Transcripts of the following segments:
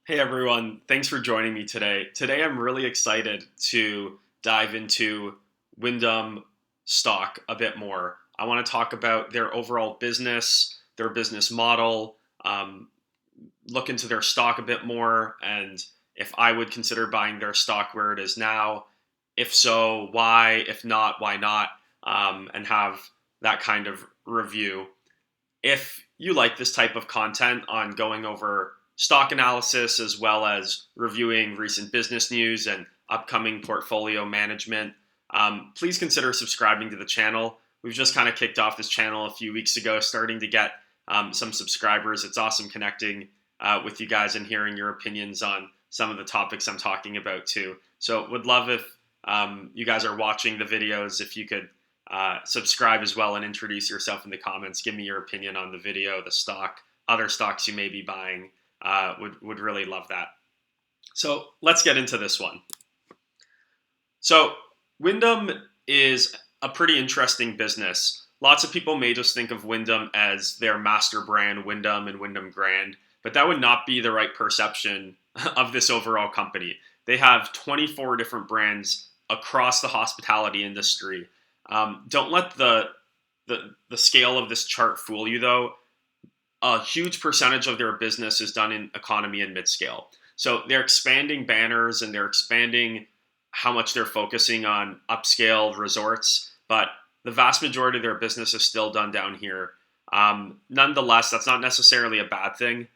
Hey everyone, thanks for joining me today. Today I'm really excited to dive into Wyndham stock a bit more. I want to talk about their overall business, their business model, um, look into their stock a bit more, and if I would consider buying their stock where it is now. If so, why? If not, why not? And have that kind of review. If you like this type of content on going over stock analysis as well as reviewing recent business news and upcoming portfolio management, please consider subscribing to the channel. We've just kind of kicked off this channel a few weeks ago, starting to get some subscribers. It's awesome connecting with you guys and hearing your opinions on some of the topics I'm talking about too. So, would love if you guys are watching the videos, if you could subscribe as well and introduce yourself in the comments. Give me your opinion on the video, the stock, other stocks you may be buying. Would really love that. So let's get into this one. So Wyndham is a pretty interesting business. Lots of people may just think of Wyndham as their master brand, Wyndham and Wyndham Grand, but that would not be the right perception of this overall company. They have 24 different brands across the hospitality industry. Don't let the scale of this chart fool you, though. A huge percentage of their business is done in economy and mid scale. So they're expanding banners and they're expanding how much they're focusing on upscale resorts, but the vast majority of their business is still done down here. Nonetheless, that's not necessarily a bad thing.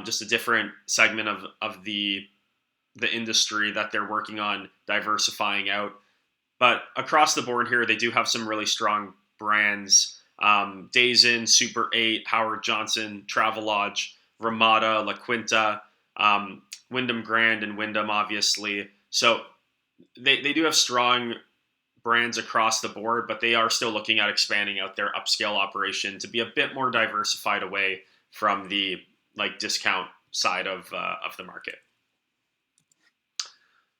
Just a different segment of the industry that they're working on diversifying out. But across the board here, they do have some really strong brands. Days Inn, Super 8, Howard Johnson, Travelodge, Ramada, La Quinta, Wyndham Grand, and Wyndham, obviously. So they do have strong brands across the board, but they are still looking at expanding out their upscale operation to be a bit more diversified away from the discount side of the market.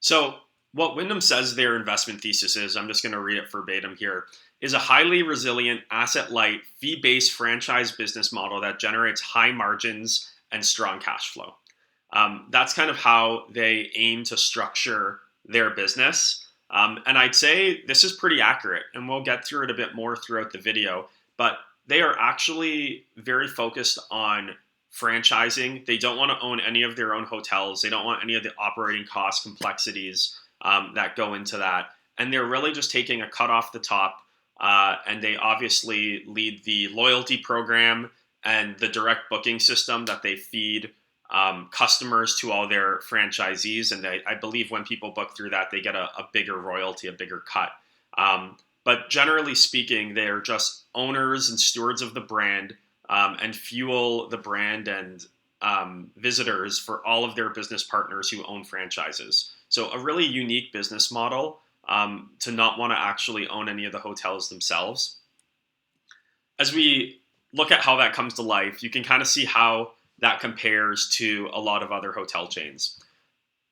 So what Wyndham says their investment thesis is, I'm just going to read it verbatim here, is a highly resilient, asset-light, fee-based franchise business model that generates high margins and strong cash flow. That's kind of how they aim to structure their business. And I'd say this is pretty accurate, and we'll get through it a bit more throughout the video, but they are actually very focused on franchising. They don't want to own any of their own hotels. They don't want any of the operating cost complexities that go into that. And they're really just taking a cut off the top. And they obviously lead the loyalty program and the direct booking system that they feed customers to all their franchisees. And I believe when people book through that, they get a bigger royalty, a bigger cut. But generally speaking, they're just owners and stewards of the brand and fuel the brand and visitors for all of their business partners who own franchises. So a really unique business model to not want to actually own any of the hotels themselves. As we look at how that comes to life, you can kind of see how that compares to a lot of other hotel chains.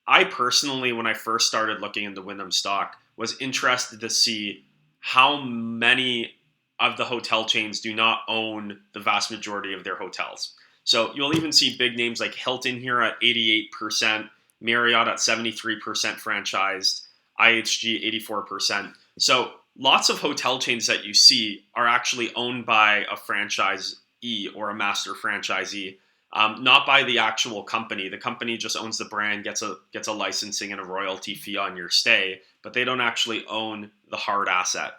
I personally, when I first started looking into Wyndham stock, was interested to see how many of the hotel chains do not own the vast majority of their hotels. So you'll even see big names like Hilton here at 88%, Marriott at 73% franchised, IHG 84%. So lots of hotel chains that you see are actually owned by a franchisee or a master franchisee, not by the actual company. The company just owns the brand, gets a licensing and a royalty fee on your stay, but they don't actually own the hard asset.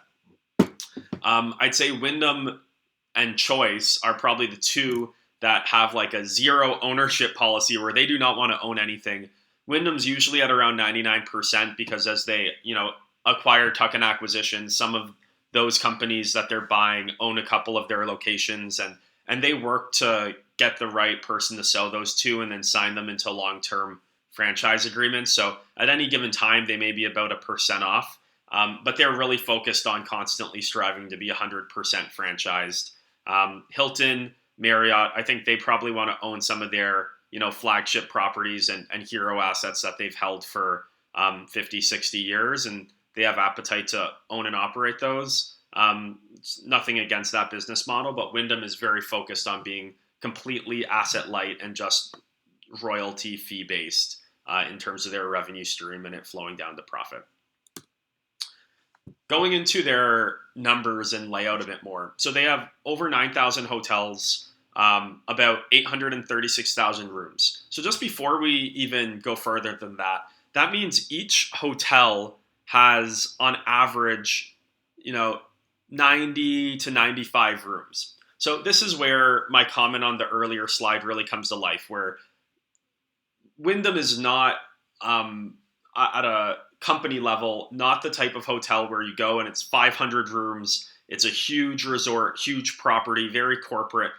I'd say Wyndham and Choice are probably the two that have like a zero ownership policy where they do not want to own anything. Wyndham's usually at around 99% because as they, acquire tuck-in acquisitions, some of those companies that they're buying own a couple of their locations and they work to get the right person to sell those to and then sign them into long-term franchise agreements. So at any given time, they may be about 1% off. But they're really focused on constantly striving to be 100% franchised. Hilton, Marriott, I think they probably want to own some of their, flagship properties and hero assets that they've held for 50, 60 years, and they have appetite to own and operate those. Nothing against that business model, but Wyndham is very focused on being completely asset light and just royalty fee based in terms of their revenue stream and it flowing down to profit. Going into their numbers and layout a bit more. So they have over 9,000 hotels, about 836,000 rooms. So just before we even go further than that, that means each hotel has on average, 90 to 95 rooms. So this is where my comment on the earlier slide really comes to life, where Wyndham is not at a company level, not the type of hotel where you go and it's 500 rooms. It's a huge resort, huge property, very corporate.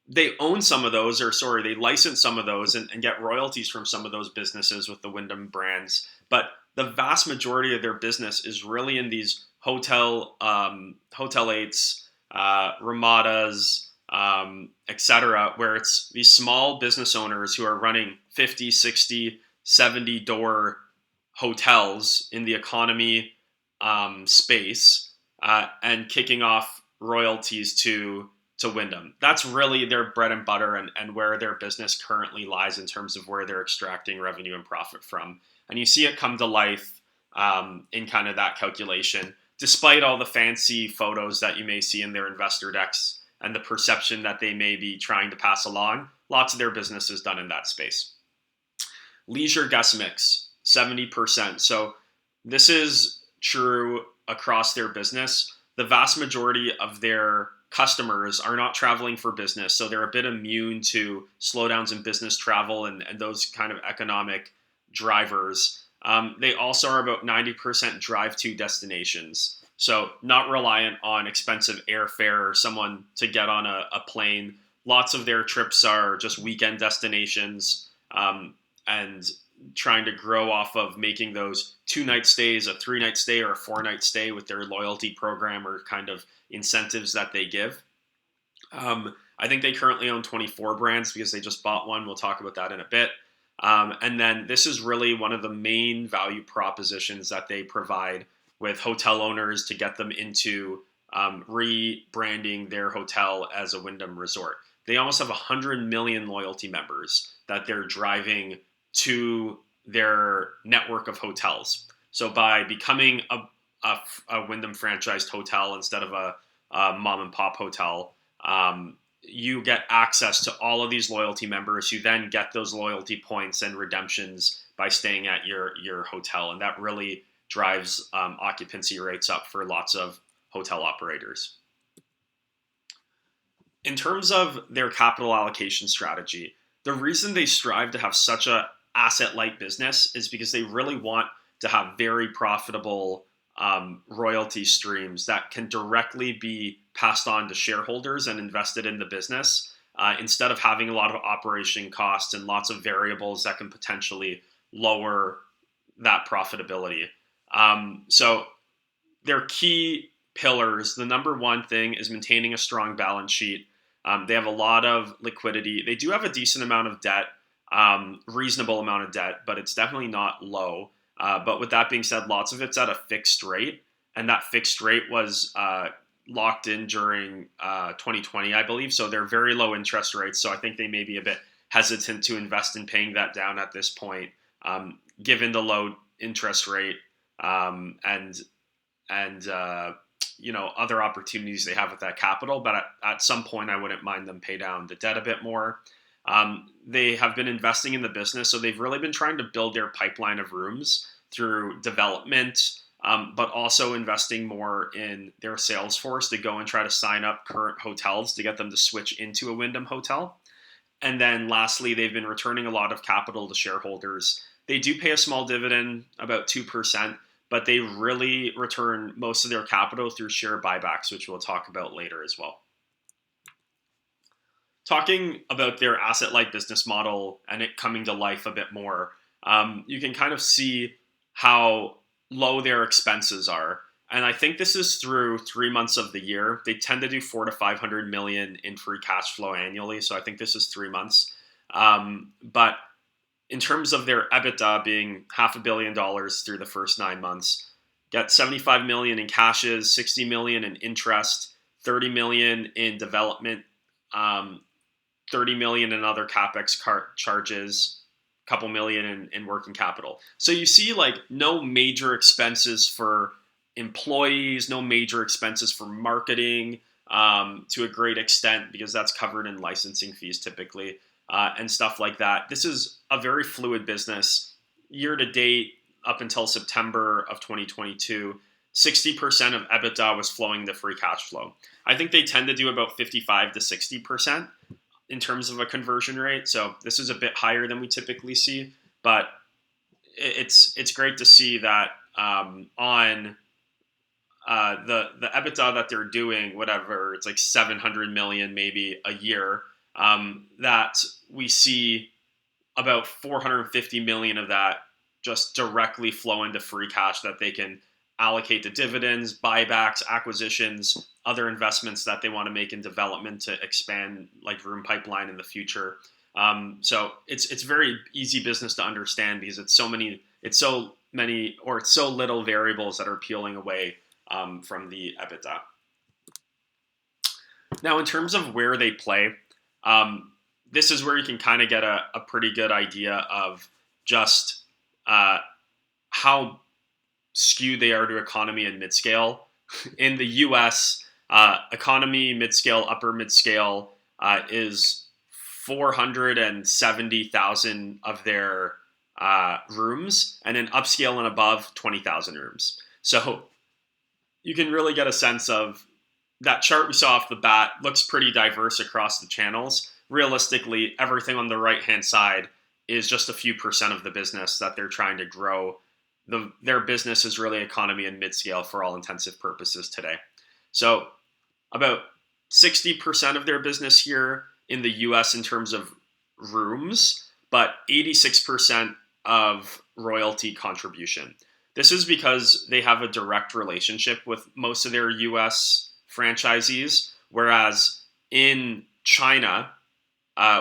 They own some of those, they license some of those and get royalties from some of those businesses with the Wyndham brands. But the vast majority of their business is really in these hotel eights, Ramadas, etc., where it's these small business owners who are running 50, 60, 70 door hotels in the economy space and kicking off royalties to Wyndham. That's really their bread and butter and where their business currently lies in terms of where they're extracting revenue and profit from. And you see it come to life in kind of that calculation, despite all the fancy photos that you may see in their investor decks and the perception that they may be trying to pass along. Lots of their business is done in that space. Leisure guest mix, 70%. So this is true across their business. The vast majority of their customers are not traveling for business, so they're a bit immune to slowdowns in business travel and those kind of economic drivers. They also are about 90% drive-to destinations, so not reliant on expensive airfare or someone to get on a plane. Lots of their trips are just weekend destinations and trying to grow off of making those 2-night stays, a 3-night stay, or a 4-night stay with their loyalty program or kind of incentives that they give. I think they currently own 24 brands because they just bought one. We'll talk about that in a bit. And then this is really one of the main value propositions that they provide with hotel owners to get them into rebranding their hotel as a Wyndham resort. They almost have 100 million loyalty members that they're driving to their network of hotels. So by becoming a Wyndham franchised hotel instead of a mom and pop hotel, you get access to all of these loyalty members who then get those loyalty points and redemptions by staying at your hotel. And that really drives occupancy rates up for lots of hotel operators. In terms of their capital allocation strategy, the reason they strive to have such a asset-light business is because they really want to have very profitable royalty streams that can directly be passed on to shareholders and invested in the business instead of having a lot of operation costs and lots of variables that can potentially lower that profitability. So their key pillars, the number one thing is maintaining a strong balance sheet. They have a lot of liquidity. They do have a decent amount of debt, reasonable amount of debt, but it's definitely not low. But with that being said, lots of it's at a fixed rate, and that fixed rate was locked in during 2020, I believe. So they're very low interest rates. So I think they may be a bit hesitant to invest in paying that down at this point, given the low interest rate and other opportunities they have with that capital. But at some point, I wouldn't mind them pay down the debt a bit more. They have been investing in the business, so they've really been trying to build their pipeline of rooms through development, but also investing more in their sales force to go and try to sign up current hotels to get them to switch into a Wyndham hotel. And then lastly, they've been returning a lot of capital to shareholders. They do pay a small dividend, about 2%, but they really return most of their capital through share buybacks, which we'll talk about later as well. Talking about their asset-light business model and it coming to life a bit more, you can kind of see how low their expenses are. And I think this is through 3 months of the year. They tend to do 400 to 500 million in free cash flow annually. So I think this is 3 months. But in terms of their EBITDA being $500 million through the first 9 months, got 75 million in cashes, 60 million in interest, 30 million in development $30 million in other capex charges, a couple million in working capital. So you see like no major expenses for employees, no major expenses for marketing, to a great extent, because that's covered in licensing fees typically, and stuff like that. This is a very fluid business. Year to date, up until September of 2022, 60% of EBITDA was flowing to free cash flow. I think they tend to do about 55 to 60% in terms of a conversion rate. So this is a bit higher than we typically see, but it's great to see that on the EBITDA that they're doing, whatever, it's like 700 million maybe a year, that we see about 450 million of that just directly flow into free cash that they can allocate to dividends, buybacks, acquisitions, other investments that they want to make in development to expand like room pipeline in the future. So it's very easy business to understand because it's so little variables that are peeling away from the EBITDA. Now, in terms of where they play, this is where you can kind of get a pretty good idea of just how skewed they are to economy and mid-scale. In the US, economy, mid-scale, upper mid-scale is 470,000 of their rooms, and then upscale and above 20,000 rooms. So you can really get a sense of that chart we saw off the bat looks pretty diverse across the channels. Realistically, everything on the right-hand side is just a few percent of the business that they're trying to grow. Their business is really economy and mid-scale for all intensive purposes today. So about 60% of their business here in the US in terms of rooms, but 86% of royalty contribution. This is because they have a direct relationship with most of their US franchisees, whereas in China,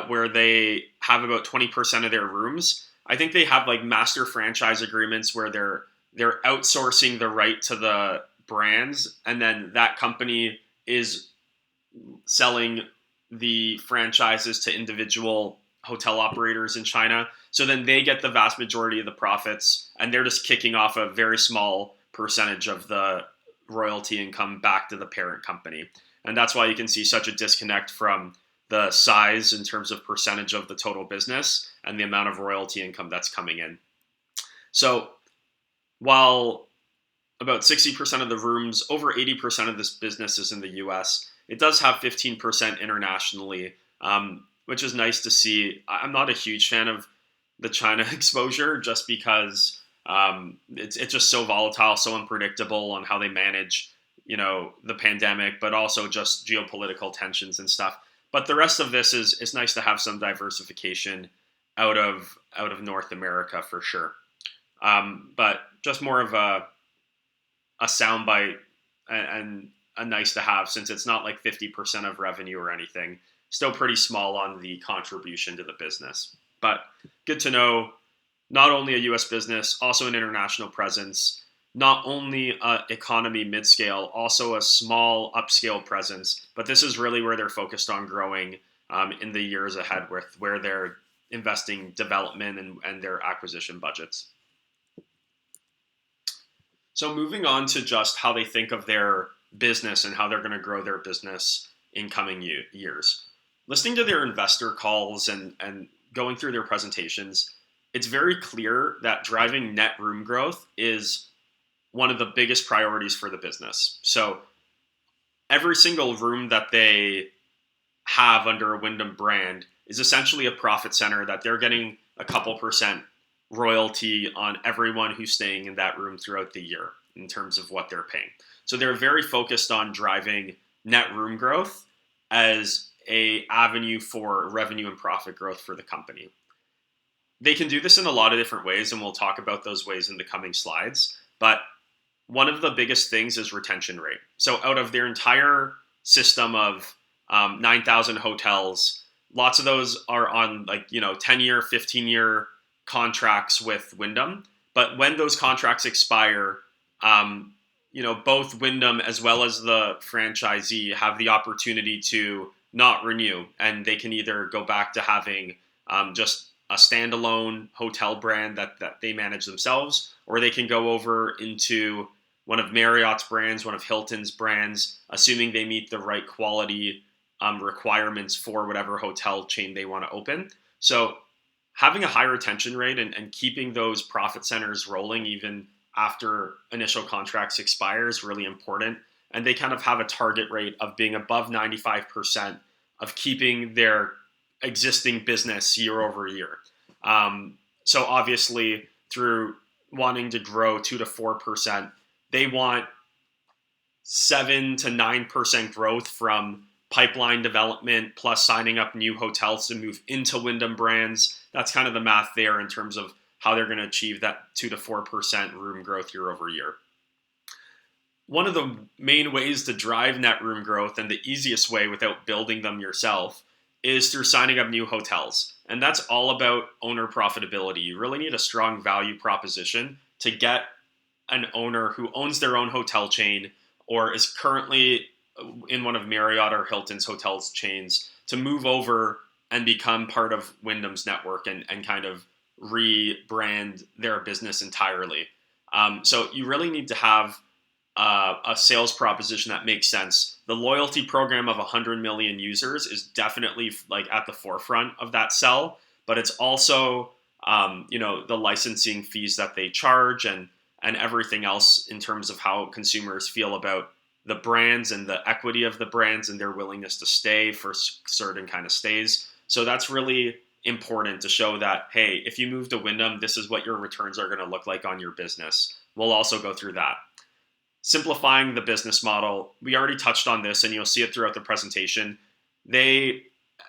where they have about 20% of their rooms, I think they have like master franchise agreements where they're outsourcing the right to the brands, and then that company is selling the franchises to individual hotel operators in China. So then they get the vast majority of the profits, and they're just kicking off a very small percentage of the royalty income back to the parent company. And that's why you can see such a disconnect from the size in terms of percentage of the total business and the amount of royalty income that's coming in. So while about 60% of the rooms, over 80% of this business is in the US, it does have 15% internationally, which is nice to see. I'm not a huge fan of the China exposure just because it's just so volatile, so unpredictable on how they manage, the pandemic, but also just geopolitical tensions and stuff. But the rest of this is nice to have some diversification out of North America for sure. But just more of a soundbite and a nice to have, since it's not like 50% of revenue or anything. Still pretty small on the contribution to the business. But good to know, not only a US business, also an international presence, not only economy mid-scale, also a small upscale presence. But this is really where they're focused on growing in the years ahead, with where they're investing development and their acquisition budgets. So moving on to just how they think of their business and how they're going to grow their business in coming years. Listening to their investor calls and going through their presentations, it's very clear that driving net room growth is one of the biggest priorities for the business. So every single room that they have under a Wyndham brand is essentially a profit center that they're getting a couple percent royalty on everyone who's staying in that room throughout the year in terms of what they're paying. So they're very focused on driving net room growth as an avenue for revenue and profit growth for the company. They can do this in a lot of different ways, and we'll talk about those ways in the coming slides. But one of the biggest things is retention rate. So out of their entire system of 9,000 hotels, lots of those are on 10-year, 15-year contracts with Wyndham. But when those contracts expire, both Wyndham as well as the franchisee have the opportunity to not renew, and they can either go back to having just a standalone hotel brand that they manage themselves, or they can go over into one of Marriott's brands, one of Hilton's brands, assuming they meet the right quality requirements for whatever hotel chain they want to open. So having a high retention rate and keeping those profit centers rolling even after initial contracts expire is really important. And they kind of have a target rate of being above 95% of keeping their existing business year over year. So obviously, through wanting to grow 2 to 4%, they want 7 to 9% growth from pipeline development plus signing up new hotels to move into Wyndham brands. That's kind of the math there in terms of how they're going to achieve that 2 to 4% room growth year over year. One of the main ways to drive net room growth, and the easiest way without building them yourself, is through signing up new hotels. And that's all about owner profitability. You really need a strong value proposition to get an owner who owns their own hotel chain or is currently in one of Marriott or Hilton's hotels chains to move over and become part of Wyndham's network and kind of rebrand their business entirely. So you really need to have a sales proposition that makes sense. The loyalty program of 100 million users is definitely like at the forefront of that sell, but it's also the licensing fees that they charge and everything else in terms of how consumers feel about the brands and the equity of the brands and their willingness to stay for certain kind of stays. So that's really important to show that, hey, if you move to Wyndham, this is what your returns are going to look like on your business. We'll also go through that. Simplifying the business model, we already touched on this and you'll see it throughout the presentation.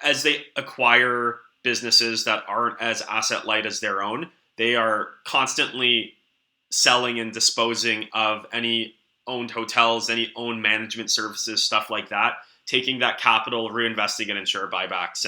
As they acquire businesses that aren't as asset light as their own, they are constantly selling and disposing of any owned hotels, any owned management services, stuff like that, taking that capital, reinvesting it in share buybacks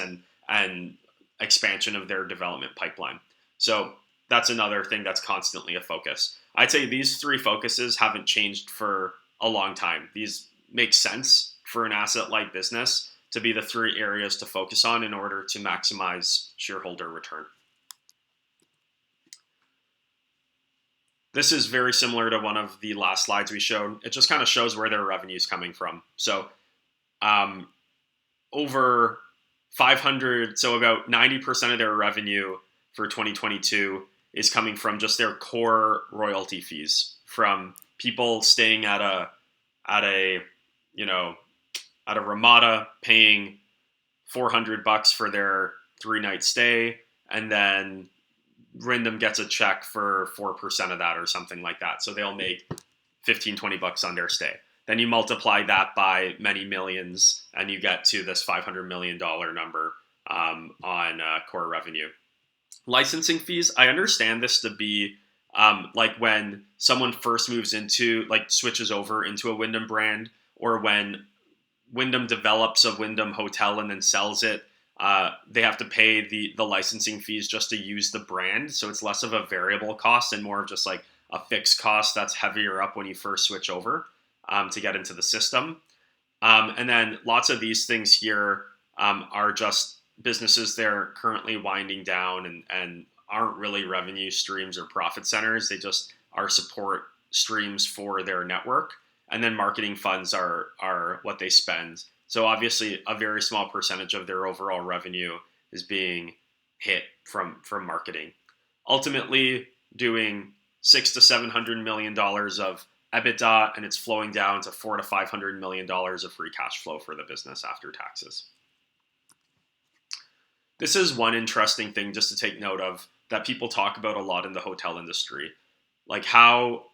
and expansion of their development pipeline. So that's another thing that's constantly a focus. I'd say these three focuses haven't changed for a long time. These make sense for an asset-light business to be the three areas to focus on in order to maximize shareholder return. This is very similar to one of the last slides we showed. It just kind of shows where their revenue is coming from. So over 500, so about 90% of their revenue for 2022 is coming from just their core royalty fees from people staying at a Ramada paying $400 for their 3-night stay, and then Wyndham gets a check for 4% of that or something like that. So they'll make $15-20 on their stay. Then you multiply that by many millions and you get to this $500 million number on core revenue. Licensing fees, I understand this to be like when someone first moves into, like switches over into a Wyndham brand, or when Wyndham develops a Wyndham hotel and then sells it, they have to pay the licensing fees just to use the brand. So it's less of a variable cost and more of just like a fixed cost that's heavier up when you first switch over to get into the system. And then lots of these things here are just businesses they're currently winding down and aren't really revenue streams or profit centers. They just are support streams for their network. And then marketing funds are what they spend. So obviously a very small percentage of their overall revenue is being hit from marketing. Ultimately doing $600 to $700 million of EBITDA, and it's flowing down to $400 to $500 million of free cash flow for the business after taxes. This is one interesting thing just to take note of that people talk about a lot in the hotel industry, like how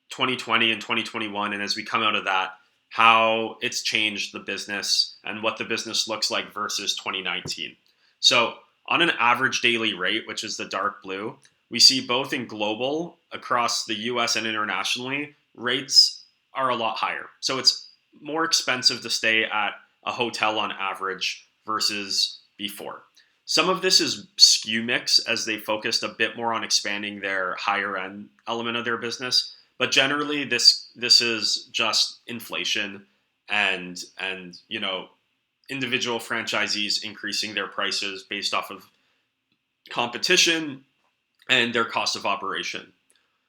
2020 and 2021, and as we come out of that, how it's changed the business and what the business looks like versus 2019. So on an average daily rate, which is the dark blue, we see both in global, across the US and internationally, rates are a lot higher. So it's more expensive to stay at a hotel on average versus before. Some of this is SKU mix as they focused a bit more on expanding their higher end element of their business. But generally, this is just inflation and individual franchisees increasing their prices based off of competition and their cost of operation.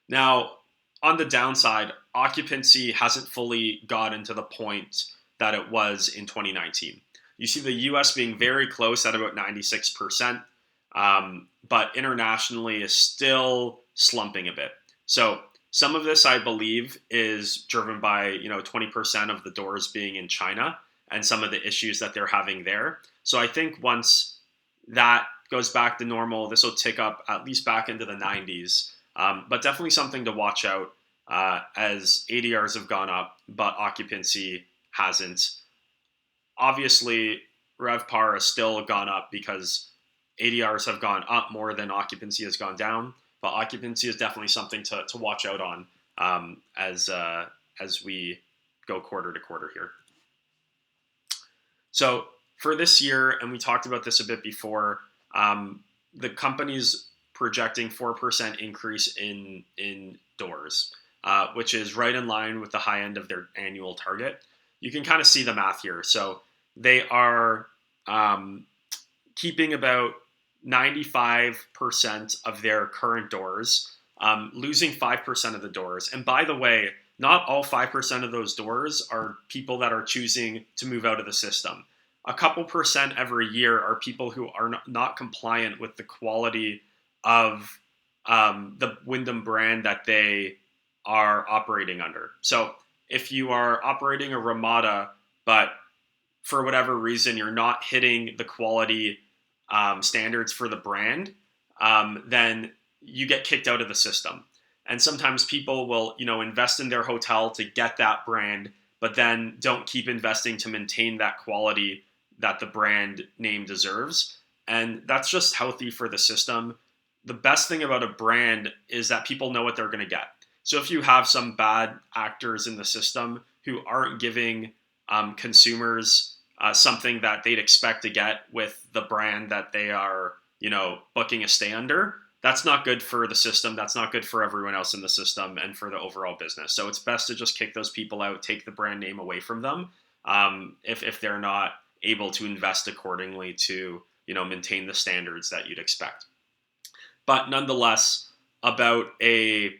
Now, on the downside, occupancy hasn't fully gotten to the point that it was in 2019. You see the US being very close at about 96%, but internationally is still slumping a bit. So some of this, I believe, is driven by 20% of the doors being in China and some of the issues that they're having there. So I think once that goes back to normal, this will tick up at least back into the 90s. But definitely something to watch out as ADRs have gone up, but occupancy hasn't. Obviously, RevPAR has still gone up because ADRs have gone up more than occupancy has gone down. But occupancy is definitely something to watch out on as we go quarter to quarter here. So for this year, and we talked about this a bit before, the company's projecting 4% increase in doors, which is right in line with the high end of their annual target. You can kind of see the math here. So they are keeping about 95% of their current doors, losing 5% of the doors. And by the way, not all 5% of those doors are people that are choosing to move out of the system. A couple percent every year are people who are not compliant with the quality of the Wyndham brand that they are operating under. So if you are operating a Ramada, but for whatever reason you're not hitting the quality standards for the brand, then you get kicked out of the system. And sometimes people will, invest in their hotel to get that brand, but then don't keep investing to maintain that quality that the brand name deserves. And that's just healthy for the system. The best thing about a brand is that people know what they're going to get. So if you have some bad actors in the system who aren't giving consumers something that they'd expect to get with the brand that they are, booking a stay under, that's not good for the system. That's not good for everyone else in the system and for the overall business. So it's best to just kick those people out, take the brand name away from them if they're not able to invest accordingly to, maintain the standards that you'd expect. But nonetheless, about a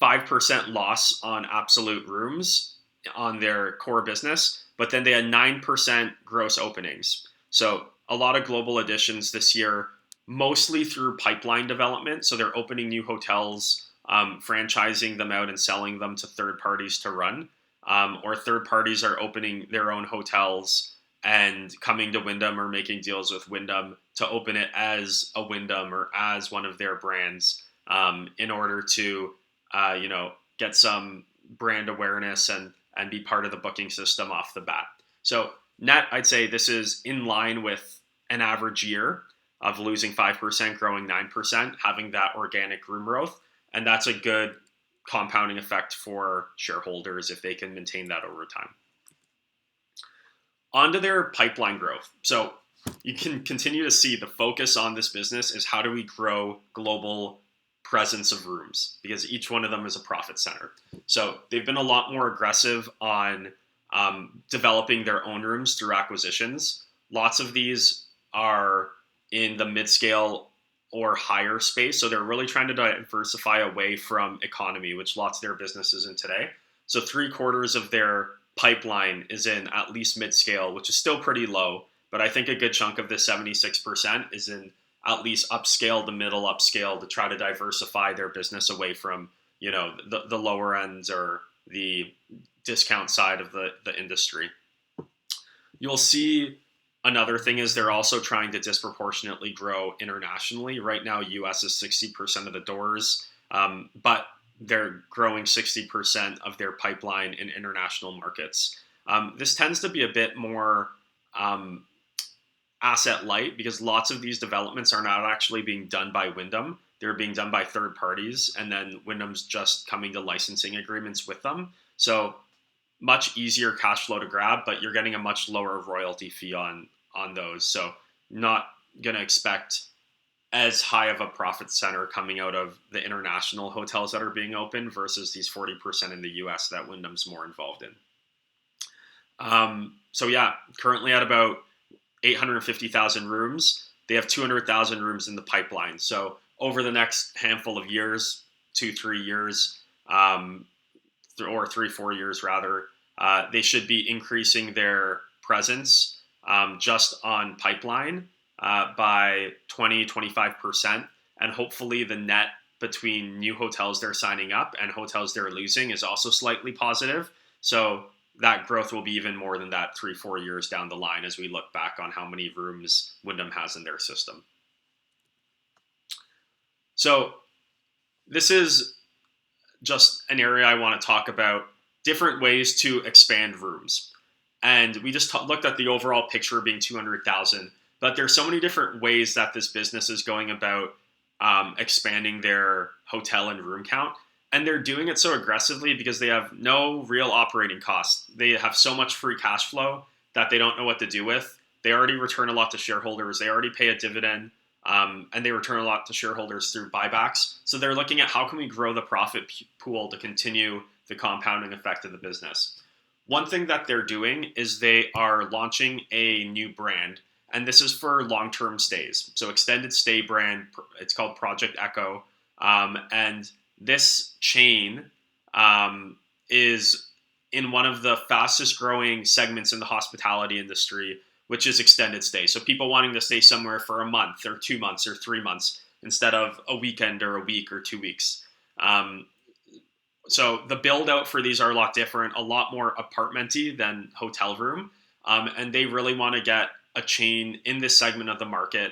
5% loss on absolute rooms on their core business, but then they had 9% gross openings. So a lot of global additions this year, mostly through pipeline development. So they're opening new hotels, franchising them out and selling them to third parties to run, or third parties are opening their own hotels and coming to Wyndham or making deals with Wyndham to open it as a Wyndham or as one of their brands in order to, get some brand awareness and be part of the booking system off the bat. So net, I'd say this is in line with an average year of losing 5%, growing 9%, having that organic room growth. And that's a good compounding effect for shareholders if they can maintain that over time. Onto their pipeline growth. So you can continue to see the focus on this business is how do we grow global presence of rooms, because each one of them is a profit center. So they've been a lot more aggressive on developing their own rooms through acquisitions. Lots of these are in the mid-scale or higher space. So they're really trying to diversify away from economy, which lots of their businesses in today. So 3/4 of their pipeline is in at least mid-scale, which is still pretty low. But I think a good chunk of this 76% is in at least upscale to middle upscale to try to diversify their business away from, the lower ends or the discount side of the industry. You'll see another thing is they're also trying to disproportionately grow internationally. Right now, US is 60% of the doors, but they're growing 60% of their pipeline in international markets. This tends to be a bit more asset light because lots of these developments are not actually being done by Wyndham. They're being done by third parties, and then Wyndham's just coming to licensing agreements with them. So much easier cash flow to grab, but you're getting a much lower royalty fee on those. So not going to expect as high of a profit center coming out of the international hotels that are being opened versus these 40% in the US that Wyndham's more involved in. So yeah, currently at about 850,000 rooms. They have 200,000 rooms in the pipeline. So over the next handful of years, 2-3 years, or 3-4 years rather, they should be increasing their presence just on pipeline by 20-25%. And hopefully the net between new hotels they're signing up and hotels they're losing is also slightly positive. So that growth will be even more than that 3-4 years down the line as we look back on how many rooms Wyndham has in their system. So this is just an area I want to talk about different ways to expand rooms. And we just looked at the overall picture being 200,000, but there's so many different ways that this business is going about expanding their hotel and room count. And they're doing it so aggressively because they have no real operating costs. They have so much free cash flow that they don't know what to do with. They already return a lot to shareholders. They already pay a dividend, and they return a lot to shareholders through buybacks. So they're looking at how can we grow the profit pool to continue the compounding effect of the business. One thing that they're doing is they are launching a new brand, and this is for long-term stays. So extended stay brand, it's called Project Echo, and this chain is in one of the fastest growing segments in the hospitality industry, which is extended stay. So people wanting to stay somewhere for a month or 2 months or 3 months instead of a weekend or a week or 2 weeks. So the build out for these are a lot different, a lot more apartmenty than hotel room. And they really want to get a chain in this segment of the market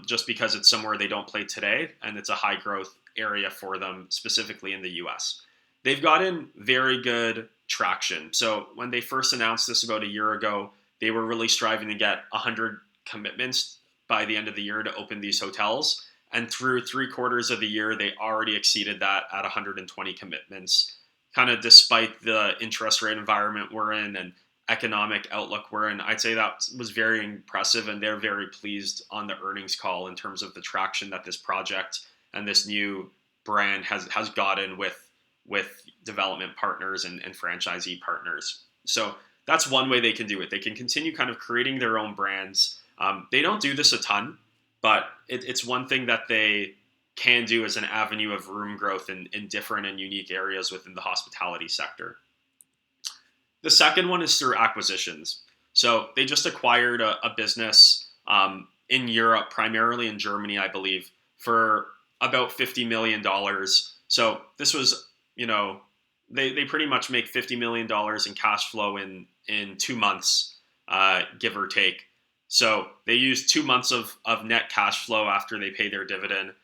just because it's somewhere they don't play today. And it's a high growth area for them, specifically in the US. They've gotten very good traction. So when they first announced this about a year ago, they were really striving to get 100 commitments by the end of the year to open these hotels. And through 3/4 of the year, they already exceeded that at 120 commitments, kind of despite the interest rate environment we're in and economic outlook we're in. I'd say that was very impressive, and they're very pleased on the earnings call in terms of the traction that this project and this new brand has gotten with development partners and franchisee partners. So that's one way they can do it. They can continue kind of creating their own brands. They don't do this a ton, but it's one thing that they can do as an avenue of room growth in different and unique areas within the hospitality sector. The second one is through acquisitions. So they just acquired a business in Europe, primarily in Germany, I believe, for about $50 million. So this was, they pretty much make $50 million in cash flow in 2 months, give or take. So they use 2 months of net cash flow after they pay their dividend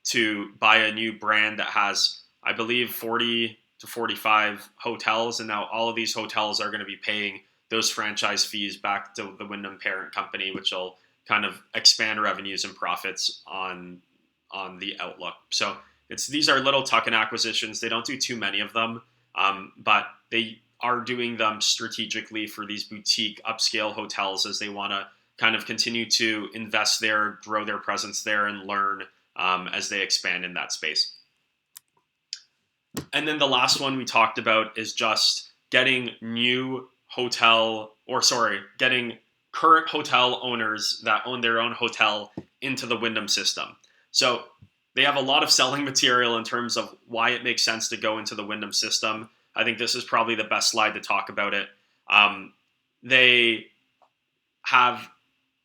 to buy a new brand that has, I believe, 40 to 45 hotels. And now all of these hotels are going to be paying those franchise fees back to the Wyndham parent company, which will kind of expand revenues and profits on the outlook. So these are little tuck-in acquisitions. They don't do too many of them, but they are doing them strategically for these boutique upscale hotels as they want to kind of continue to invest there, grow their presence there, and learn as they expand in that space. And then the last one we talked about is just getting getting current hotel owners that own their own hotel into the Wyndham system. So they have a lot of selling material in terms of why it makes sense to go into the Wyndham system. I think this is probably the best slide to talk about it. They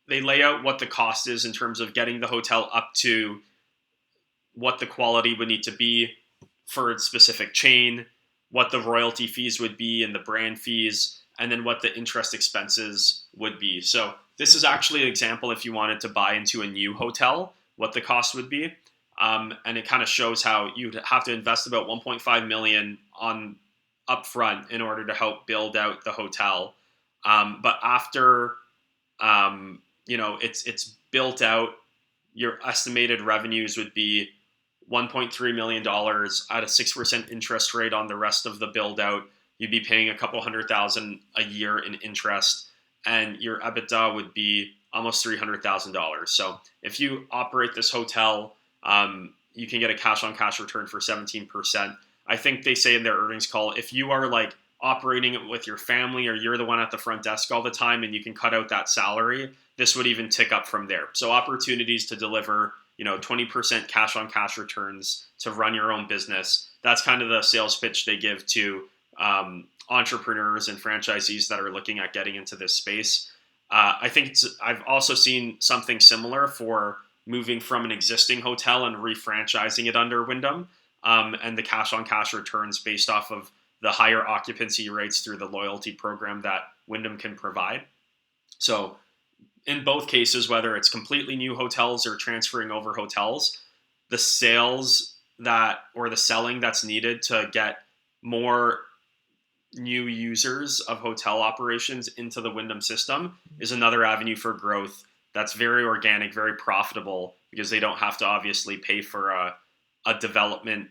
lay out what the cost is in terms of getting the hotel up to what the quality would need to be for its specific chain, what the royalty fees would be and the brand fees, and then what the interest expenses would be. So this is actually an example if you wanted to buy into a new hotel, what the cost would be. And it kind of shows how you'd have to invest about $1.5 million on upfront in order to help build out the hotel. But after it's built out, your estimated revenues would be $1.3 million at a 6% interest rate on the rest of the build out. You'd be paying a couple $100,000 a year in interest, and your EBITDA would be almost $300,000. So if you operate this hotel, you can get a cash on cash return for 17%. I think they say in their earnings call, if you are like operating it with your family, or you're the one at the front desk all the time and you can cut out that salary, this would even tick up from there. So opportunities to deliver, 20% cash on cash returns, to run your own business. That's kind of the sales pitch they give to entrepreneurs and franchisees that are looking at getting into this space. I think I've also seen something similar for moving from an existing hotel and refranchising it under Wyndham, and the cash on cash returns based off of the higher occupancy rates through the loyalty program that Wyndham can provide. So in both cases, whether it's completely new hotels or transferring over hotels, the sales or the selling that's needed to get more new users of hotel operations into the Wyndham system is another avenue for growth that's very organic, very profitable, because they don't have to obviously pay for a development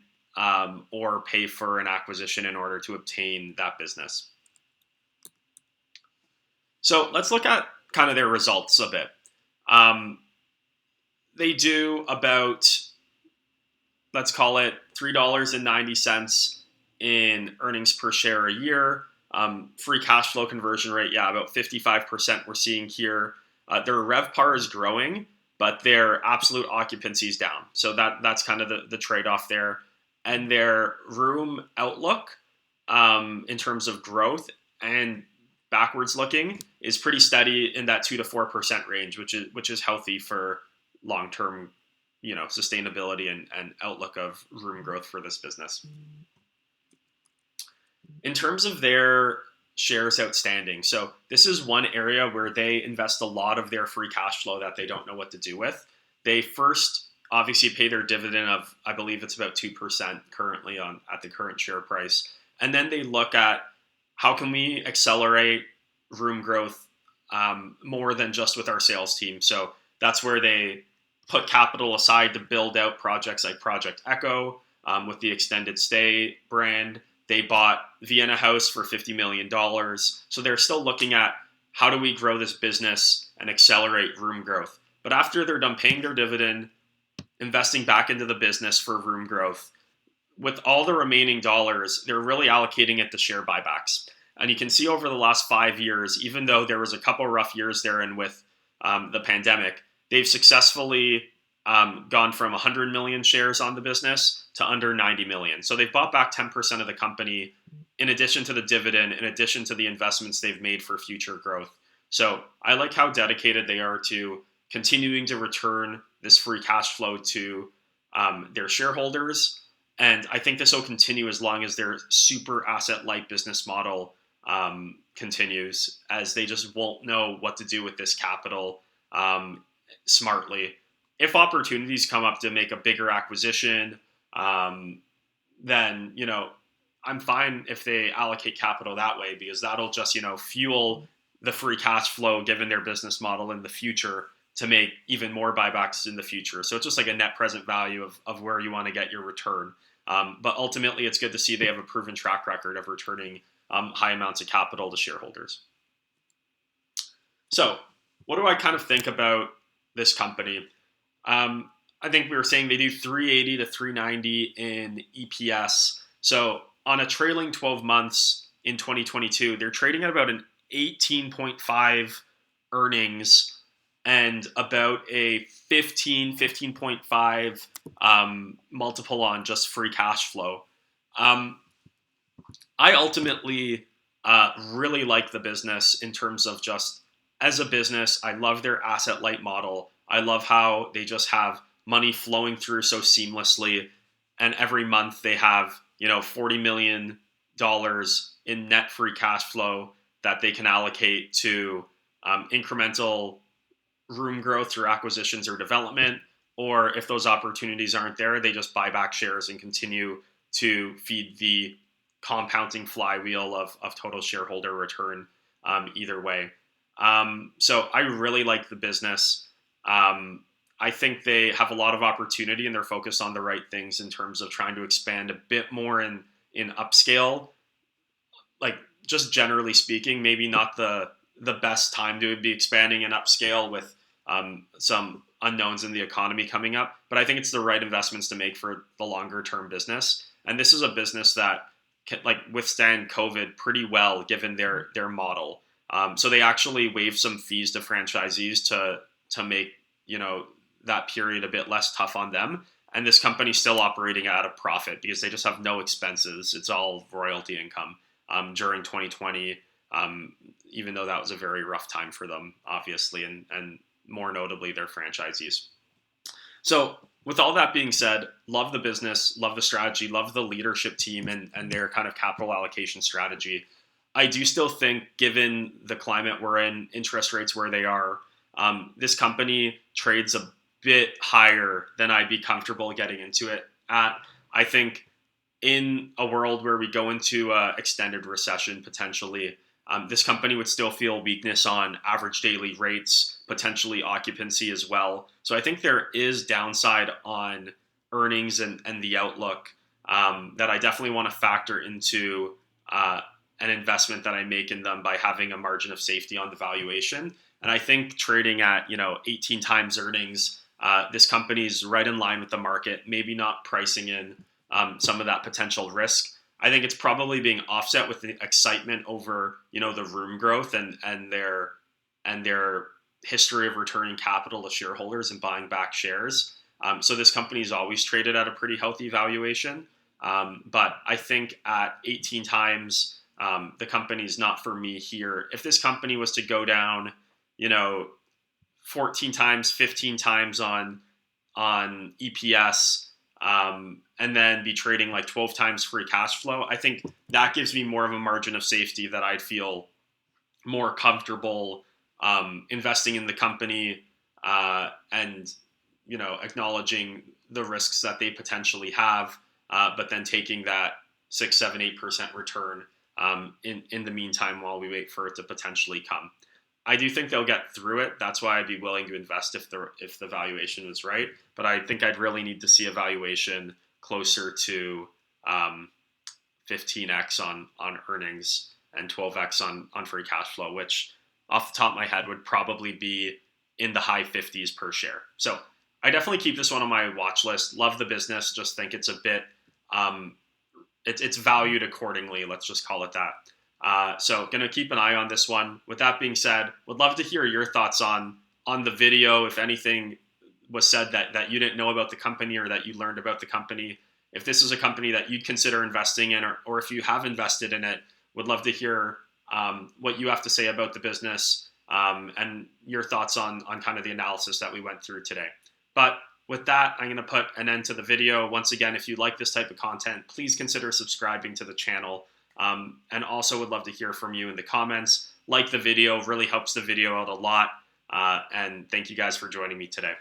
or pay for an acquisition in order to obtain that business. So let's look at kind of their results a bit. They do about, let's call it $3.90 in earnings per share a year. Free cash flow conversion rate, about 55% we're seeing here. Their RevPAR is growing, but their absolute occupancy is down. So that's kind of the trade-off there. And their room outlook, in terms of growth and backwards looking, is pretty steady in that 2 to 4% range, which is healthy for long-term, sustainability and outlook of room growth for this business. In terms of their shares outstanding, so this is one area where they invest a lot of their free cash flow that they don't know what to do with. They first obviously pay their dividend of, I believe it's about 2% currently at the current share price. And then they look at how can we accelerate room growth more than just with our sales team. So that's where they put capital aside to build out projects like Project Echo with the extended stay brand. They bought Vienna House for $50 million. So they're still looking at how do we grow this business and accelerate room growth. But after they're done paying their dividend, investing back into the business for room growth, with all the remaining dollars, they're really allocating it to share buybacks. And you can see over the last 5 years, even though there was a couple rough years there and with the pandemic, they've successfully gone from 100 million shares on the business to under 90 million. So they've bought back 10% of the company, in addition to the dividend, in addition to the investments they've made for future growth. So I like how dedicated they are to continuing to return this free cash flow to their shareholders. And I think this will continue as long as their super asset-light business model continues, as they just won't know what to do with this capital smartly. If opportunities come up to make a bigger acquisition, then, I'm fine if they allocate capital that way, because that'll just, fuel the free cash flow given their business model in the future to make even more buybacks in the future. So it's just like a net present value of where you want to get your return. But ultimately, it's good to see they have a proven track record of returning high amounts of capital to shareholders. So what do I kind of think about this company? I think we were saying they do 380 to 390 in EPS. So on a trailing 12 months in 2022, they're trading at about an 18.5 earnings and about a 15.5 multiple on just free cash flow. I ultimately really like the business in terms of just as a business. I love their asset light model. I love how they just have money flowing through so seamlessly. And every month they have, $40 million in net free cash flow that they can allocate to incremental room growth through acquisitions or development. Or if those opportunities aren't there, they just buy back shares and continue to feed the compounding flywheel of total shareholder return either way. So I really like the business. I think they have a lot of opportunity and they're focused on the right things in terms of trying to expand a bit more in upscale. Like, just generally speaking, maybe not the best time to be expanding in upscale with some unknowns in the economy coming up. But I think it's the right investments to make for the longer term business. And this is a business that like withstand COVID pretty well given their model. So they actually waived some fees to franchisees to make that period a bit less tough on them. And this company's still operating at a profit because they just have no expenses. It's all royalty income during 2020, even though that was a very rough time for them, obviously, and more notably their franchisees. So with all that being said, love the business, love the strategy, love the leadership team and their kind of capital allocation strategy. I do still think, given the climate we're in, interest rates where they are, this company trades a bit higher than I'd be comfortable getting into it at. I think in a world where we go into an extended recession potentially, this company would still feel weakness on average daily rates, potentially occupancy as well. So I think there is downside on earnings and the outlook that I definitely want to factor into an investment that I make in them by having a margin of safety on the valuation. And I think trading at 18 times earnings, this company's right in line with the market, maybe not pricing in some of that potential risk. I think it's probably being offset with the excitement over, the room growth and their history of returning capital to shareholders and buying back shares. So this company's always traded at a pretty healthy valuation. But I think at 18 times, the company's not for me here. If this company was to go down, 14 times, 15 times on EPS, and then be trading like 12 times free cash flow, I think that gives me more of a margin of safety that I'd feel more comfortable investing in the company and acknowledging the risks that they potentially have, but then taking that 6, 7, 8% return in the meantime while we wait for it to potentially come. I do think they'll get through it. That's why I'd be willing to invest if the valuation was right. But I think I'd really need to see a valuation closer to 15x on earnings and 12x on free cash flow, which off the top of my head would probably be in the high 50s per share. So I definitely keep this one on my watch list. Love the business. Just think it's a bit, it's valued accordingly. Let's just call it that. So going to keep an eye on this one. With that being said, would love to hear your thoughts on the video. If anything was said that you didn't know about the company or that you learned about the company, if this is a company that you'd consider investing in, or if you have invested in it, would love to hear what you have to say about the business and your thoughts on kind of the analysis that we went through today. But with that, I'm going to put an end to the video. Once again, if you like this type of content, please consider subscribing to the channel. And also would love to hear from you in the comments. Like the video, really helps the video out a lot. And thank you guys for joining me today.